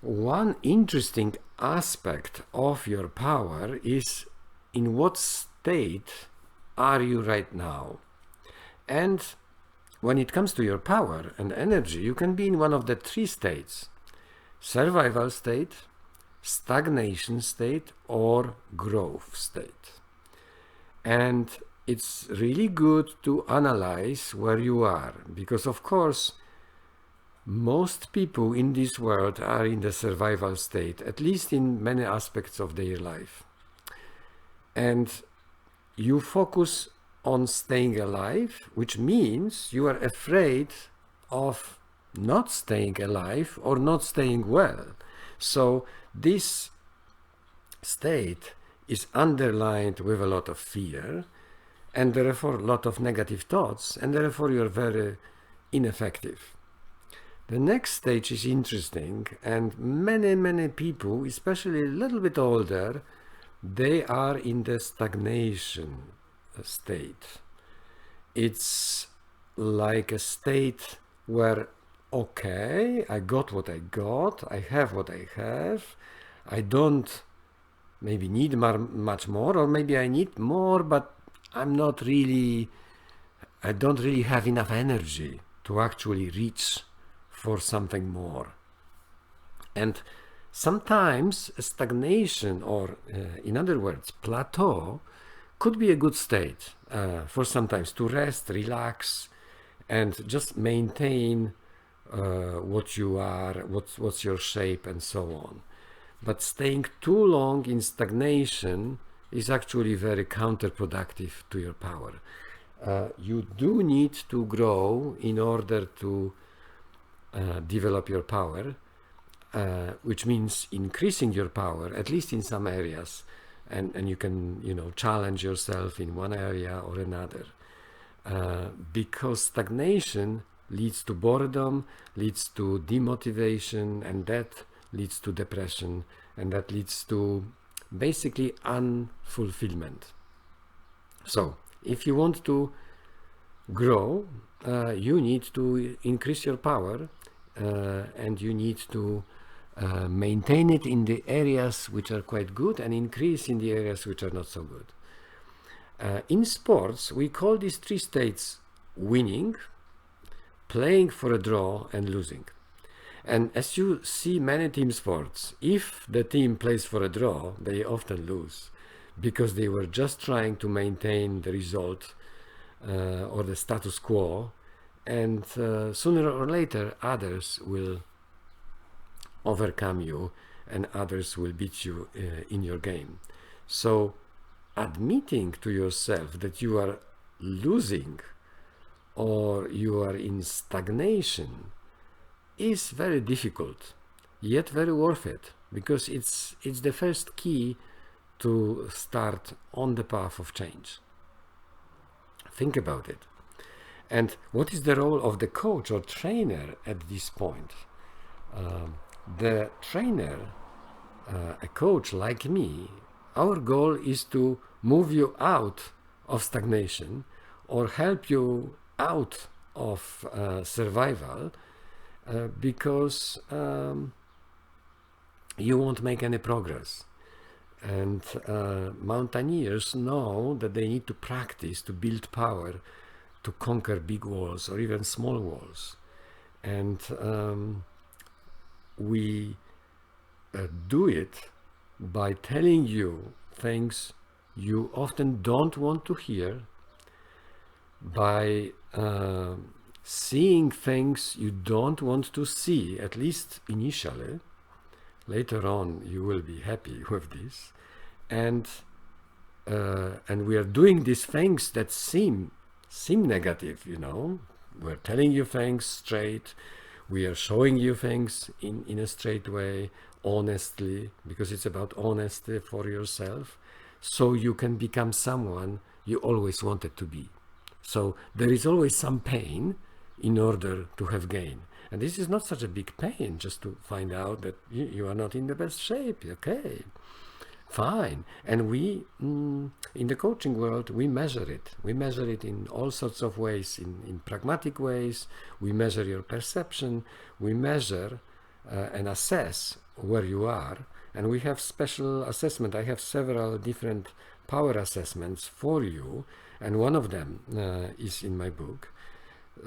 One interesting aspect of your power is in what state are you right now? And when it comes to your power and energy, you can be in one of the three states: survival state, stagnation state, or growth state. And it's really good to analyze where you are, because of course most people in this world are in the survival state, at least in many aspects of their life. And you focus on staying alive, which means you are afraid of not staying alive or not staying well. So this state is underlined with a lot of fear, and therefore a lot of negative thoughts, and therefore you're very ineffective. The next stage is interesting, and many people, especially a little bit older, they are in the stagnation state. It's like a state where, okay, I got what I got, I have what I have, I don't maybe need much more, or maybe I need more, but I don't really have enough energy to actually reach for something more. And sometimes a stagnation, or in other words, plateau, could be a good state for sometimes to rest, relax, and just maintain what you are, what's your shape, and so on. But staying too long in stagnation is actually very counterproductive to your power. You do need to grow in order to develop your power, which means increasing your power, at least in some areas, and you can, challenge yourself in one area or another. Because stagnation leads to boredom, leads to demotivation, and that leads to depression, and that leads to basically unfulfillment. So if you want to grow, you need to increase your power, and you need to maintain it in the areas which are quite good and increase in the areas which are not so good. In sports, we call these three states winning, playing for a draw, and losing. And as you see many team sports, if the team plays for a draw, they often lose because they were just trying to maintain the result or the status quo, and sooner or later others will overcome you and others will beat you in your game. So admitting to yourself that you are losing or you are in stagnation is very difficult, yet very worth it, because it's the first key to start on the path of change. Think about it. And what is the role of the coach or trainer at this point? The trainer, a coach like me, our goal is to move you out of stagnation or help you out of survival, because you won't make any progress. And mountaineers know that they need to practice to build power to conquer big walls or even small walls. And we do it by telling you things you often don't want to hear, by seeing things you don't want to see, at least initially. Later on you will be happy with this, and we are doing these things that seem negative. We're telling you things straight, we are showing you things in a straight way, honestly, because it's about honesty for yourself, so you can become someone you always wanted to be. So there is always some pain in order to have gain. And this is not such a big pain, just to find out that you are not in the best shape. Okay, fine. And we, in the coaching world, we measure it. We measure it in all sorts of ways, in pragmatic ways. We measure your perception. We measure and assess where you are, and we have special assessment. I have several different power assessments for you, and one of them is in my book,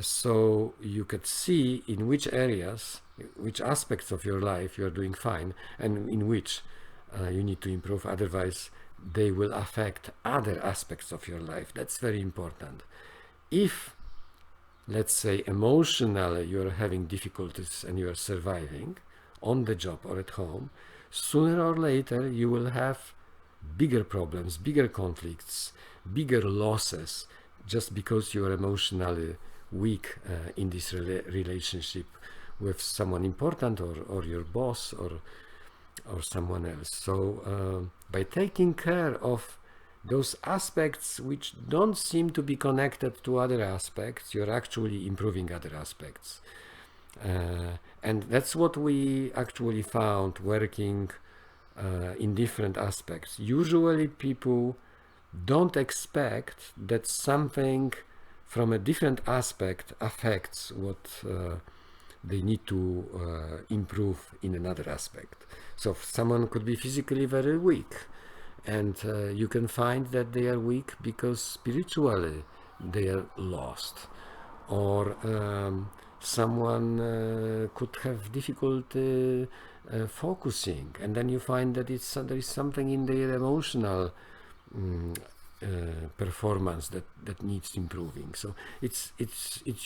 so you could see in which areas, which aspects of your life you are doing fine, and in which you need to improve, otherwise they will affect other aspects of your life. That's very important. If, let's say, emotionally you're having difficulties and you're surviving on the job or at home, sooner or later you will have bigger problems, bigger conflicts, bigger losses, just because you're emotionally weak in this relationship with someone important, or your boss, or someone else. So by taking care of those aspects which don't seem to be connected to other aspects, you're actually improving other aspects. And that's what we actually found working in different aspects. Usually people don't expect that something from a different aspect affects what they need to improve in another aspect. So someone could be physically very weak, and you can find that they are weak because spiritually they are lost, or someone could have difficulty focusing, and then you find that there is something in their emotional performance that needs improving. So it's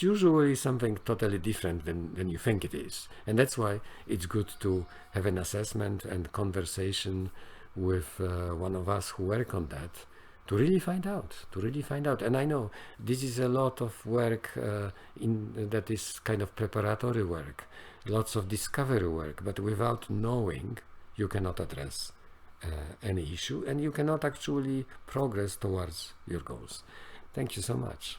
usually something totally different than you think it is, and that's why it's good to have an assessment and conversation with one of us who work on that, to really find out. And I know this is a lot of work that is kind of preparatory work, lots of discovery work, but without knowing, you cannot address any issue, and you cannot actually progress towards your goals. Thank you so much.